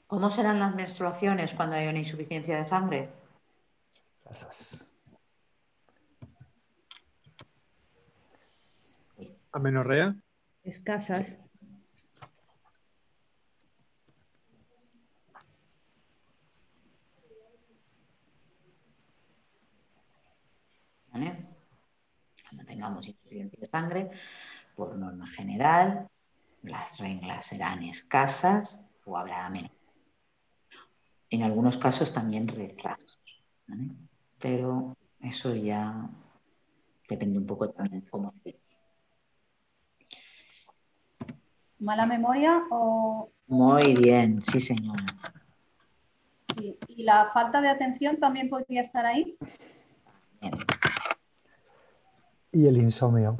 ¿Cómo serán las menstruaciones cuando hay una insuficiencia de sangre? Escasas. Amenorrea. Escasas. ¿Vale? Cuando tengamos insuficiencia de sangre, por norma general, las reglas serán escasas o habrá menos. En algunos casos también retrasos, ¿vale? Pero eso ya depende un poco también de cómo estés. ¿Mala memoria o...? Muy bien, sí señora. Sí. ¿Y la falta de atención también podría estar ahí? Bien, Y el insomnio.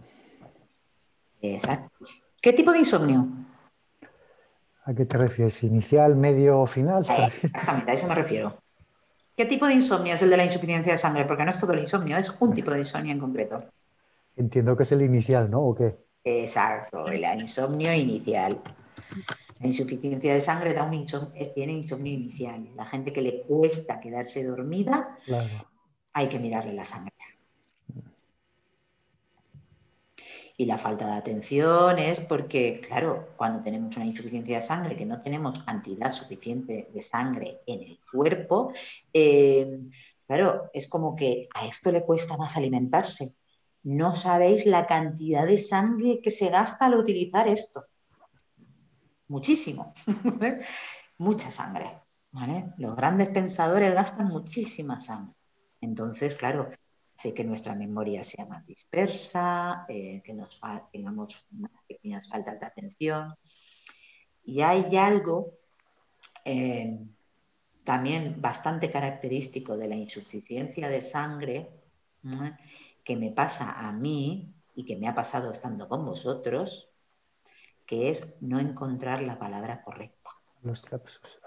exacto. ¿Qué tipo de insomnio? ¿A qué te refieres? ¿Inicial, medio o final? Exactamente, a eso me refiero. ¿Qué tipo de insomnio es el de la insuficiencia de sangre? Porque no es todo el insomnio, es un tipo de insomnio en concreto. Entiendo que es el inicial, ¿no? ¿O qué? Exacto, el insomnio inicial. La insuficiencia de sangre tiene insomnio inicial. La gente que le cuesta quedarse dormida, Claro. hay que mirarle la sangre. Y la falta de atención es porque, claro, cuando tenemos una insuficiencia de sangre, que no tenemos cantidad suficiente de sangre en el cuerpo, claro, es como que a esto le cuesta más alimentarse. No sabéis la cantidad de sangre que se gasta al utilizar esto. Muchísimo. Mucha sangre. ¿Vale? Los grandes pensadores gastan muchísima sangre. Entonces, claro, hace que nuestra memoria sea más dispersa, que tengamos unas pequeñas faltas de atención. Y hay algo también bastante característico de la insuficiencia de sangre, ¿no?, que me pasa a mí y que me ha pasado estando con vosotros, que es no encontrar la palabra correcta. Los lapsus.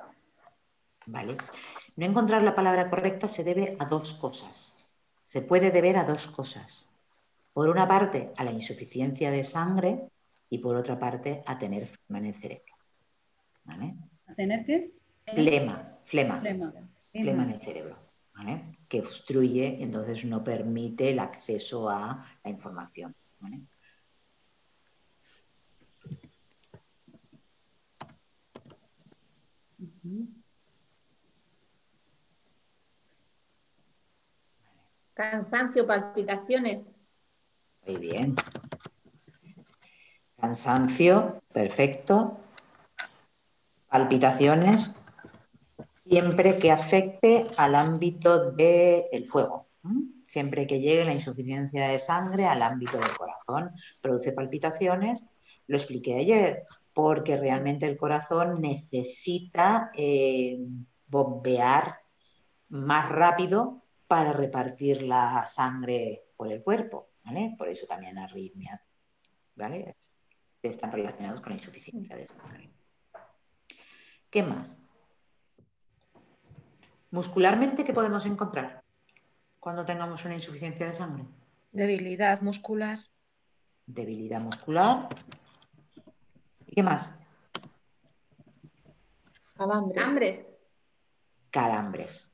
¿Vale? No encontrar la palabra correcta se debe a dos cosas. Se puede deber a dos cosas. Por una parte, a la insuficiencia de sangre y por otra parte, a tener flema en el cerebro. ¿Vale? ¿A tener qué? Flema Flema. en el cerebro, ¿vale? Que obstruye y entonces no permite el acceso a la información. ¿Vale? Cansancio, palpitaciones. Muy bien. Cansancio, perfecto. Palpitaciones, siempre que afecte al ámbito del fuego. Siempre que llegue la insuficiencia de sangre al ámbito del corazón, produce palpitaciones. Lo expliqué ayer, porque realmente el corazón necesita bombear más rápido para repartir la sangre por el cuerpo, ¿vale? Por eso también las arritmias, ¿vale?, están relacionados con la insuficiencia de sangre. ¿Qué más? Muscularmente, ¿qué podemos encontrar cuando tengamos una insuficiencia de sangre? Debilidad muscular. Debilidad muscular. ¿Y qué más? Calambres. Calambres.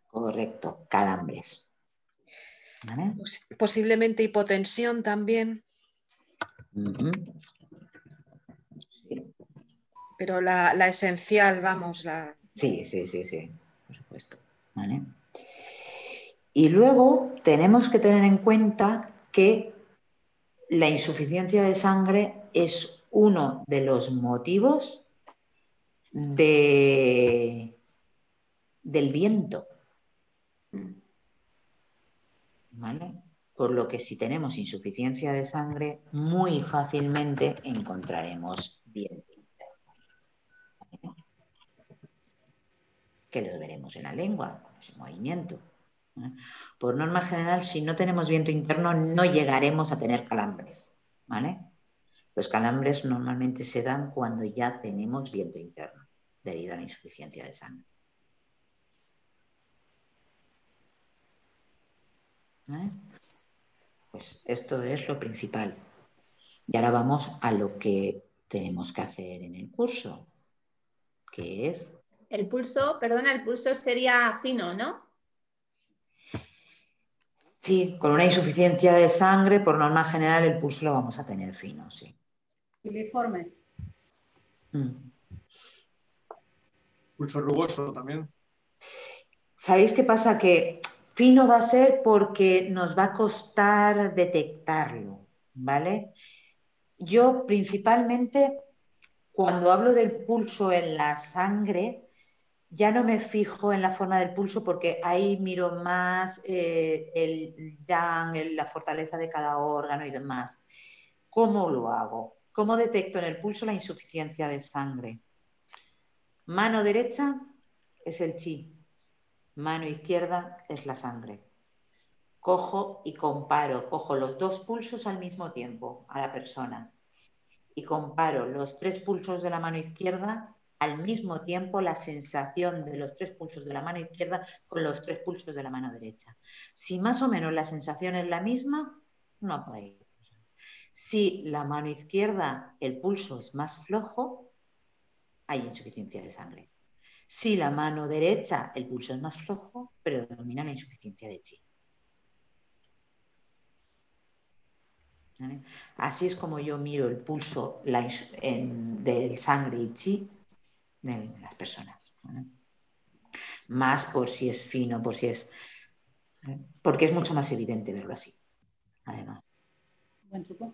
Correcto, calambres. ¿Vale? Posiblemente hipotensión también. Sí. Pero la esencial, vamos, Sí, por supuesto. ¿Vale? Y luego tenemos que tener en cuenta que la insuficiencia de sangre es uno de los motivos del viento. ¿Vale? Por lo que si tenemos insuficiencia de sangre, muy fácilmente encontraremos viento interno. ¿Vale? Que lo veremos en la lengua, con ese movimiento. ¿Vale? Por norma general, si no tenemos viento interno, no llegaremos a tener calambres. ¿Vale? Los calambres normalmente se dan cuando ya tenemos viento interno, debido a la insuficiencia de sangre. ¿Vale? Pues esto es lo principal. Y ahora vamos a lo que tenemos que hacer en el curso, que es... El pulso, perdona, el pulso sería fino, ¿no? Sí, con una insuficiencia de sangre, por norma general, el pulso lo vamos a tener fino, sí. Filiforme. Pulso rugoso también. ¿Sabéis qué pasa? Que fino va a ser porque nos va a costar detectarlo, ¿vale? Yo principalmente, cuando hablo del pulso en la sangre, ya no me fijo en la forma del pulso porque ahí miro más el yang, la fortaleza de cada órgano y demás. ¿Cómo lo hago? ¿Cómo detecto en el pulso la insuficiencia de sangre? Mano derecha es el chi, mano izquierda es la sangre. Cojo y comparo, cojo los dos pulsos al mismo tiempo a la persona y comparo los 3 pulsos de la mano izquierda al mismo tiempo, la sensación de los 3 pulsos de la mano izquierda con los 3 pulsos de la mano derecha. Si más o menos la sensación es la misma, no puede ir. Si la mano izquierda el pulso es más flojo, hay insuficiencia de sangre. Si la mano derecha el pulso es más flojo, predomina la insuficiencia de chi. ¿Vale? Así es como yo miro el pulso del sangre y chi de las personas. ¿Vale? Más por si es fino, por si es... Porque es mucho más evidente verlo así, además. Buen truco.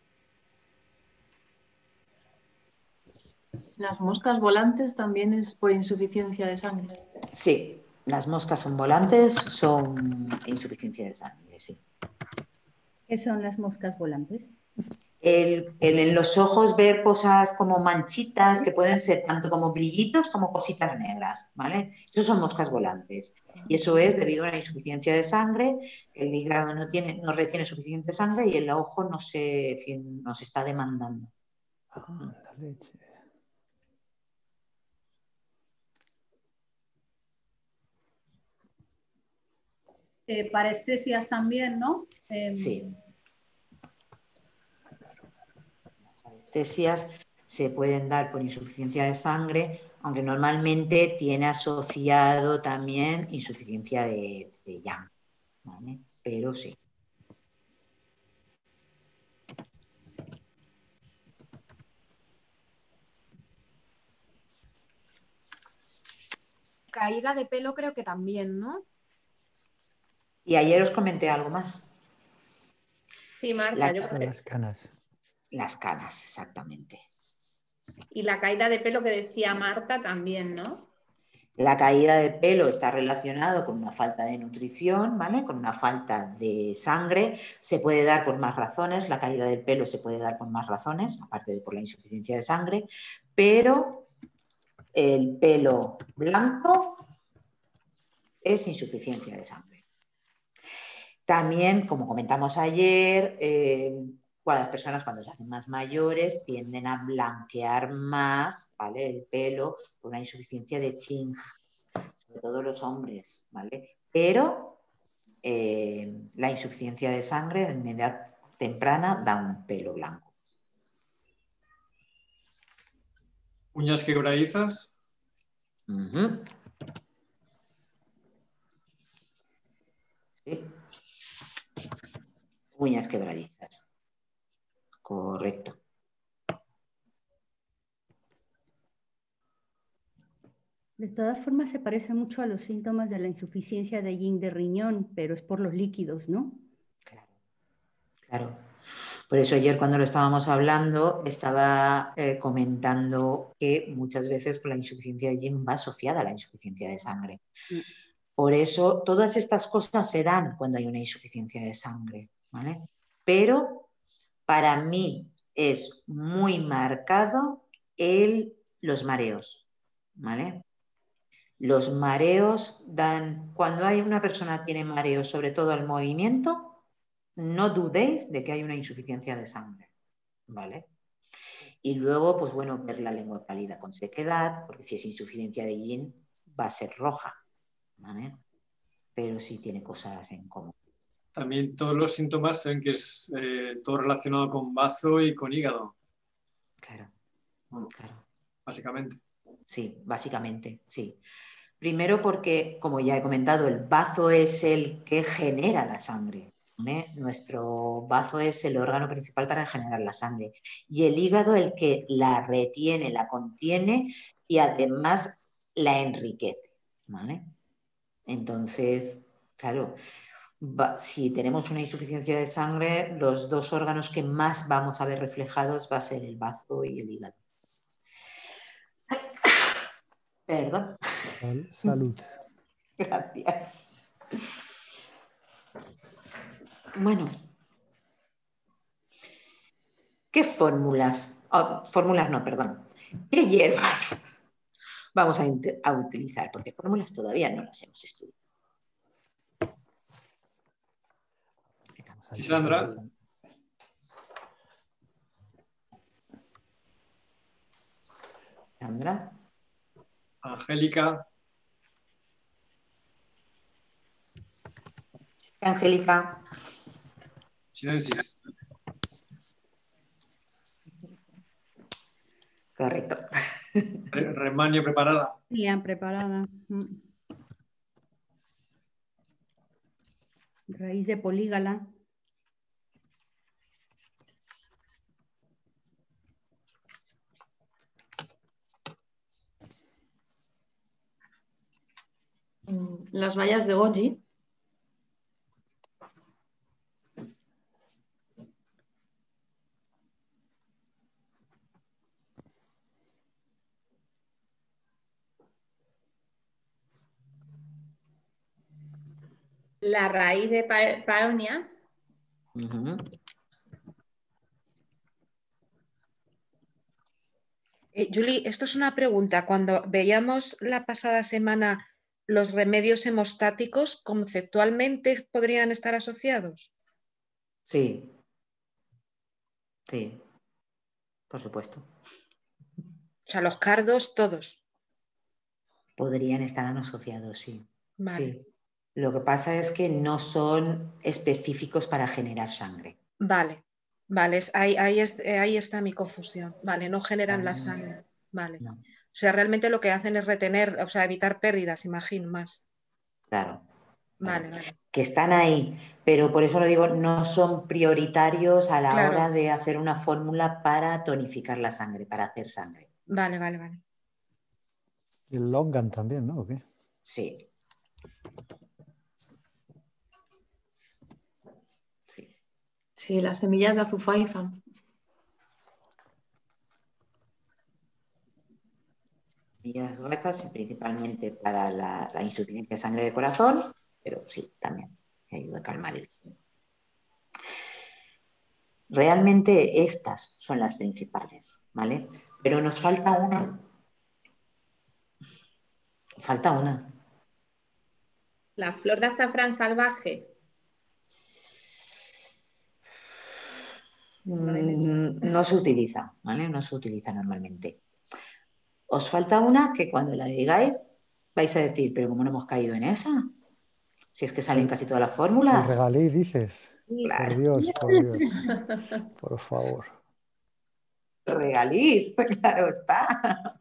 Las moscas volantes también es por insuficiencia de sangre. Sí, las moscas son volantes, son insuficiencia de sangre, sí. ¿Qué son las moscas volantes? En los ojos ver cosas como manchitas que pueden ser tanto como brillitos como cositas negras, ¿vale? Eso son moscas volantes. Y eso es debido a una insuficiencia de sangre, el hígado no retiene suficiente sangre y el ojo nos está demandando. Ah, la leche. Parestesias también, ¿no? Sí. Las anestesias se pueden dar por insuficiencia de sangre, aunque normalmente tiene asociado también insuficiencia de yang, ¿vale? Pero sí. Caída de pelo creo que también, ¿no? Y ayer os comenté algo más. Sí, Marta, yo creo que... Las canas. Las canas, exactamente. Y la caída de pelo que decía Marta también, ¿no? La caída de pelo está relacionado con una falta de nutrición, ¿vale? Con una falta de sangre. Se puede dar por más razones. La caída del pelo se puede dar por más razones, aparte de por la insuficiencia de sangre. Pero el pelo blanco es insuficiencia de sangre. También, como comentamos ayer, las personas cuando se hacen más mayores tienden a blanquear más, ¿vale? El pelo por una insuficiencia de Qing, sobre todo los hombres, ¿vale? Pero la insuficiencia de sangre en edad temprana da un pelo blanco. Uñas quebradizas. Uh-huh. Sí. Uñas quebradizas. Correcto. De todas formas, se parece mucho a los síntomas de la insuficiencia de yin de riñón, pero es por los líquidos, ¿no? Claro, claro. Por eso ayer cuando lo estábamos hablando estaba comentando que muchas veces la insuficiencia de yin va asociada a la insuficiencia de sangre. Por eso todas estas cosas se dan cuando hay una insuficiencia de sangre, ¿vale? Pero para mí es muy marcado los mareos, ¿vale? Los mareos dan, cuando hay una persona que tiene mareos, sobre todo al movimiento, no dudéis de que hay una insuficiencia de sangre, ¿vale? Y luego, pues bueno, ver la lengua pálida con sequedad, porque si es insuficiencia de yin va a ser roja, ¿vale? Pero sí tiene cosas en común. También todos los síntomas saben que es todo relacionado con bazo y con hígado. Claro, Bueno, claro. básicamente. Sí, básicamente, sí. Primero porque, como ya he comentado, el bazo es el que genera la sangre, ¿vale? Nuestro bazo es el órgano principal para generar la sangre. Y el hígado el que la retiene, la contiene y además la enriquece, ¿vale? Entonces, claro, si tenemos una insuficiencia de sangre, los dos órganos que más vamos a ver reflejados va a ser el bazo y el hígado. Perdón. Salud. Gracias. Bueno, ¿qué fórmulas? Oh, fórmulas no, perdón. ¿Qué hierbas vamos a utilizar? Porque fórmulas todavía no las hemos estudiado. Sí, Sandra. Sandra. Angélica. Angélica. Sinensis. Correcto. Remania preparada. Bien preparada. Raíz de polígala. Las bayas de goji. La raíz de paonia. Julie, esto es una pregunta. Cuando veíamos la pasada semana los remedios hemostáticos, ¿conceptualmente podrían estar asociados? Sí. Sí, por supuesto. O sea, los cardos, todos. Podrían estar asociados, sí. Vale. Sí. Lo que pasa es que no son específicos para generar sangre. Vale, vale, ahí está mi confusión. Vale, no generan la Vale. sangre. Vale. No. O sea, realmente lo que hacen es retener, o sea, evitar pérdidas, imagino, más. Claro. Vale, vale. Que están ahí, pero por eso lo digo, no son prioritarios a la Claro. hora de hacer una fórmula para tonificar la sangre, para hacer sangre. Vale, vale, vale. Y el longan también, ¿no? ¿O qué? Sí. Sí. Sí, las semillas de azufaifa. Semillas gruesas, principalmente para la insuficiencia de sangre de corazón, pero sí, también que ayuda a calmar el... Realmente estas son las principales, ¿vale? Pero nos falta una. Falta una. La flor de azafrán salvaje. No se utiliza, ¿vale? No se utiliza normalmente. Os falta una que cuando la digáis vais a decir, pero ¿cómo no hemos caído en esa? Si es que salen casi todas las El fórmulas. regalí, dices. Claro. Por Dios, por Dios. Por favor. Regaliz, claro está.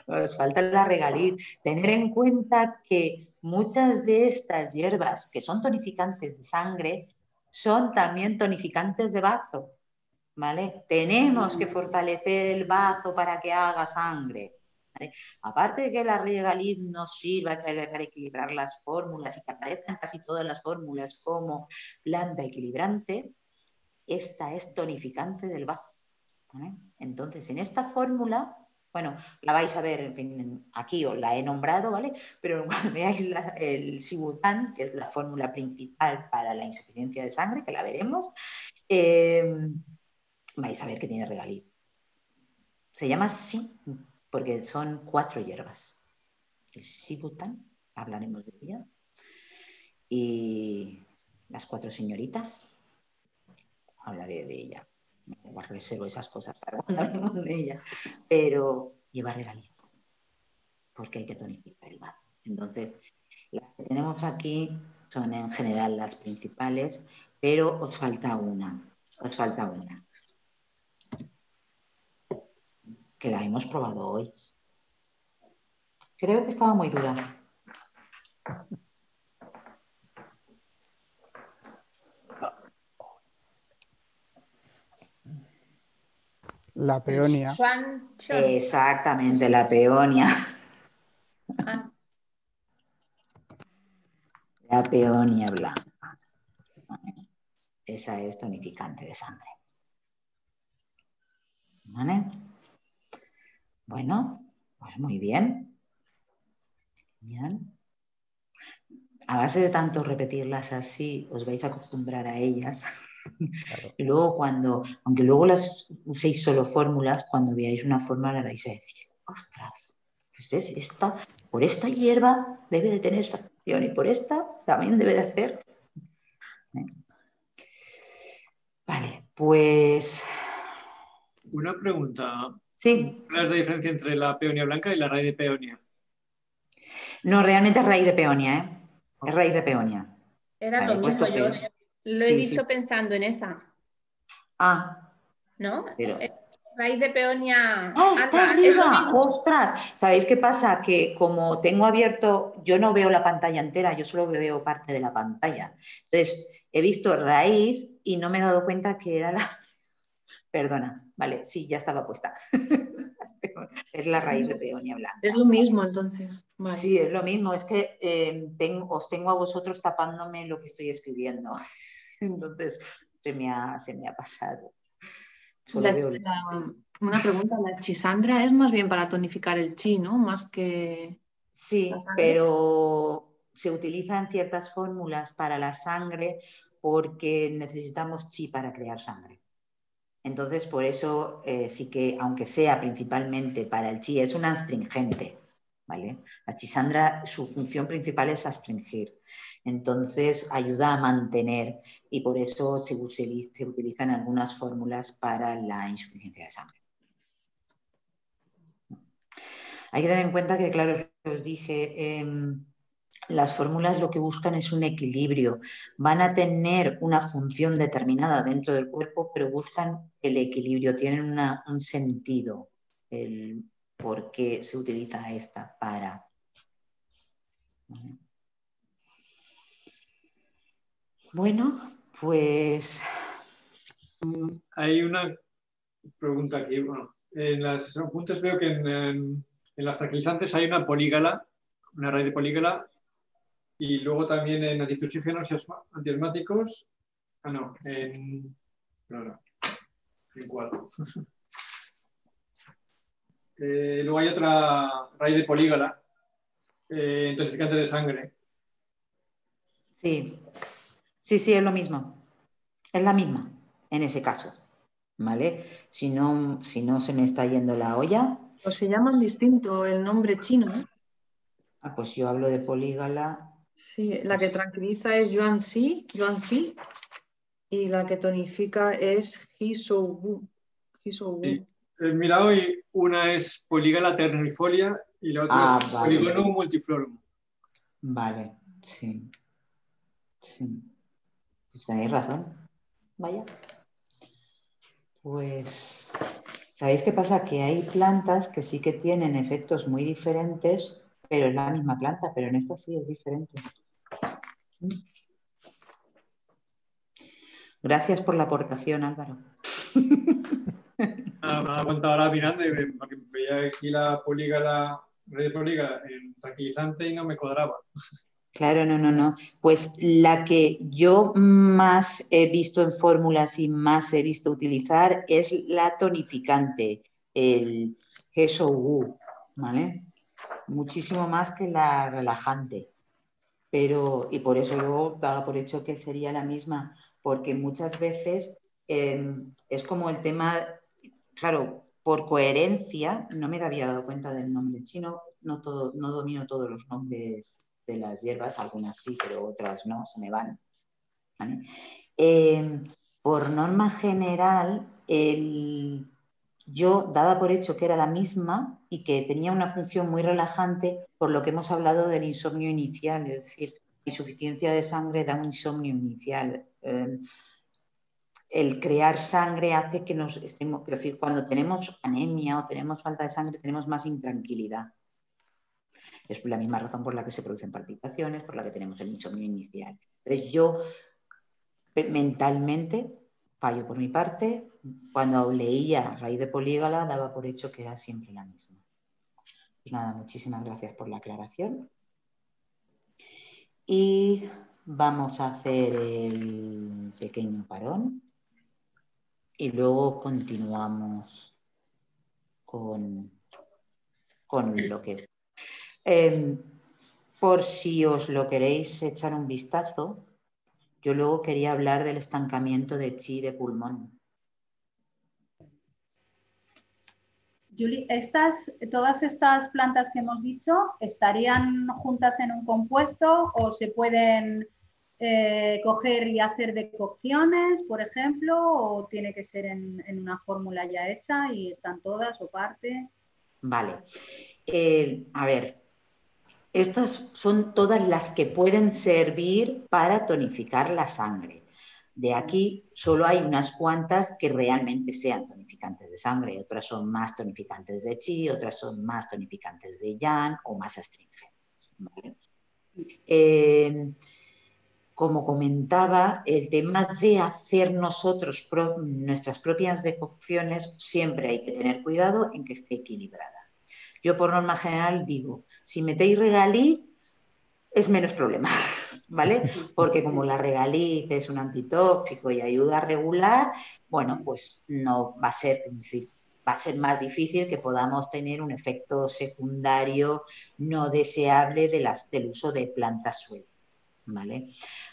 Os falta la regaliz. Tener en cuenta que muchas de estas hierbas que son tonificantes de sangre son también tonificantes de bazo, ¿vale? Tenemos que fortalecer el bazo para que haga sangre, ¿vale? Aparte de que la regaliz nos sirva para equilibrar las fórmulas y que aparezcan casi todas las fórmulas como planta equilibrante, esta es tonificante del bazo, ¿vale? Entonces, en esta fórmula, bueno, la vais a ver, en fin, aquí os la he nombrado, ¿vale? Pero cuando veáis el Sibután, que es la fórmula principal para la insuficiencia de sangre, que la veremos, vais a ver que tiene regaliz. Se llama así porque son 4 hierbas. El Sibután, hablaremos de ellas. Y las 4 señoritas, hablaré de ella. Me reservo esas cosas para cuando hablemos de ella. Pero lleva regaliz, porque hay que tonificar el bazo. Entonces, las que tenemos aquí son en general las principales, pero os falta una. Os falta una. Que la hemos probado hoy. Creo que estaba muy dura. La peonia. Exactamente, la peonia. Ah. La peonia blanca. Esa es tonificante de sangre. ¿Vale? Bueno, pues muy bien. Bien. A base de tanto repetirlas así, os vais a acostumbrar a ellas. Claro. Y luego aunque luego las uséis solo fórmulas, cuando veáis una fórmula la vais a decir, ostras, pues ves, por esta hierba debe de tener esta acción y por esta también debe de hacer. Vale, pues... Una pregunta. Sí. ¿Cuál es la diferencia entre la peonia blanca y la raíz de peonia? No, realmente es raíz de peonia, ¿eh? Es raíz de peonia. Era lo mismo, yo lo he dicho pensando en esa. Ah. ¿No? Pero... raíz de peonia. ¡Ah, está arriba! ¡Ostras! ¿Sabéis qué pasa? Que como tengo abierto, yo no veo la pantalla entera, yo solo veo parte de la pantalla. Entonces, he visto raíz y no me he dado cuenta que era la... Perdona, vale, sí, ya estaba puesta. Es la raíz de peonia blanca. Es lo mismo, entonces. Vale. Sí, es lo mismo. Es que os tengo a vosotros tapándome lo que estoy escribiendo. Entonces, se me ha pasado. Una pregunta, la chisandra es más bien para tonificar el chi, ¿no? Más que... Sí, pero se utilizan ciertas fórmulas para la sangre porque necesitamos chi para crear sangre. Entonces, por eso sí que, aunque sea principalmente para el chi, es un astringente, ¿vale? La chisandra, su función principal es astringir. Entonces, ayuda a mantener y por eso se utilizan algunas fórmulas para la insuficiencia de sangre. Hay que tener en cuenta que, claro, os dije, las fórmulas lo que buscan es un equilibrio. Van a tener una función determinada dentro del cuerpo, pero buscan el equilibrio, tienen un sentido, el por qué se utiliza esta para. Bueno, pues... Hay una pregunta aquí. Bueno, en los apuntes veo que en las tranquilizantes hay una polígala, una raíz de polígala, y luego también en antitusígenos y antiasmáticos. Ah, no, en 4. Luego hay otra raíz de polígala, tonificante de sangre. Sí, es lo mismo. Es la misma en ese caso, ¿vale? Si no se me está yendo la olla. O se llaman distinto el nombre chino, ¿no? Ah, pues yo hablo de polígala. Sí, la que tranquiliza es Yuanzi, y la que tonifica es Hisou-gu. Sí. He mirado y una es polígala ternifolia y la otra es Polygonum multiflorum. Vale, sí. Pues tenéis razón. Vaya. Pues, ¿sabéis qué pasa? Que hay plantas que sí que tienen efectos muy diferentes, pero es la misma planta, pero en esta sí es diferente. Gracias por la aportación, Álvaro. Me ha contado ahora mirando porque veía aquí la polígala, red de polígala en tranquilizante y no me cuadraba. Claro, no. Pues la que yo más he visto en fórmulas y más he visto utilizar es la tonificante, el Hisou-gu, ¿vale? Muchísimo más que la relajante. Y por eso luego daba por hecho que sería la misma, porque muchas veces es como el tema, claro, por coherencia, no me había dado cuenta del nombre chino, no domino todos los nombres de las hierbas, algunas sí, pero otras no, se me van. ¿Vale? Por norma general, yo daba por hecho que era la misma y que tenía una función muy relajante por lo que hemos hablado del insomnio inicial, es decir, insuficiencia de sangre da un insomnio inicial. El crear sangre hace que nos estemos, es decir, cuando tenemos anemia o tenemos falta de sangre, tenemos más intranquilidad. Es la misma razón por la que se producen palpitaciones, por la que tenemos el insomnio inicial. Entonces yo mentalmente, fallo por mi parte, cuando leía Raíz de Polígala daba por hecho que era siempre la misma. Pues nada, muchísimas gracias por la aclaración. Y vamos a hacer el pequeño parón y luego continuamos con lo que... por si os lo queréis echar un vistazo, yo luego quería hablar del estancamiento de chi de pulmón. Julie, todas estas plantas que hemos dicho, ¿estarían juntas en un compuesto o se pueden coger y hacer decocciones, por ejemplo, o tiene que ser en una fórmula ya hecha y están todas o parte? Vale. A ver, estas son todas las que pueden servir para tonificar la sangre. De aquí solo hay unas cuantas que realmente sean tonificantes de sangre, otras son más tonificantes de chi, otras son más tonificantes de yang o más astringentes. ¿Vale? Como comentaba, el tema de hacer nosotros nuestras propias decocciones, siempre hay que tener cuidado en que esté equilibrada. Yo por norma general digo, si metéis regaliz, es menos problema, ¿vale? Porque como la regaliz es un antitóxico y ayuda a regular, bueno, pues no va a ser, va a ser más difícil que podamos tener un efecto secundario no deseable del uso de plantas sueltas, ¿vale?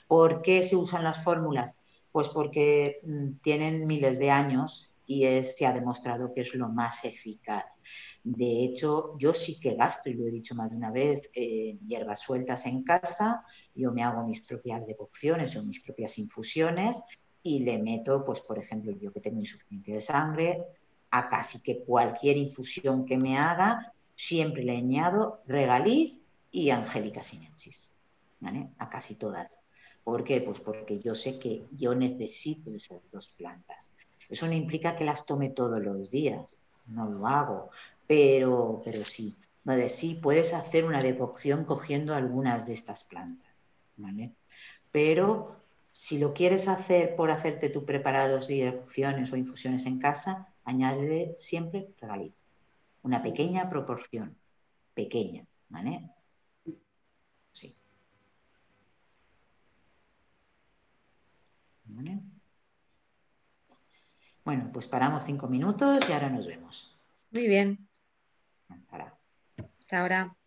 ¿Por qué se usan las fórmulas? Pues porque tienen miles de años y se ha demostrado que es lo más eficaz. De hecho, yo sí que gasto, y lo he dicho más de una vez, hierbas sueltas en casa. Yo me hago mis propias decocciones o mis propias infusiones y le meto, pues por ejemplo, yo que tengo insuficiencia de sangre, a casi que cualquier infusión que me haga, siempre le añado regaliz y Angelica sinensis, ¿vale? A casi todas. ¿Por qué? Pues porque yo sé que yo necesito esas dos plantas. Eso no implica que las tome todos los días, no lo hago, pero sí. Sí puedes hacer una decocción cogiendo algunas de estas plantas, ¿vale? Pero si lo quieres hacer por hacerte tus preparados de decocciones o infusiones en casa, añádele siempre regaliz. Una pequeña proporción, pequeña, ¿vale? Sí. ¿Vale? Bueno, pues paramos 5 minutos y ahora nos vemos. Muy bien. Hasta ahora. Hasta ahora.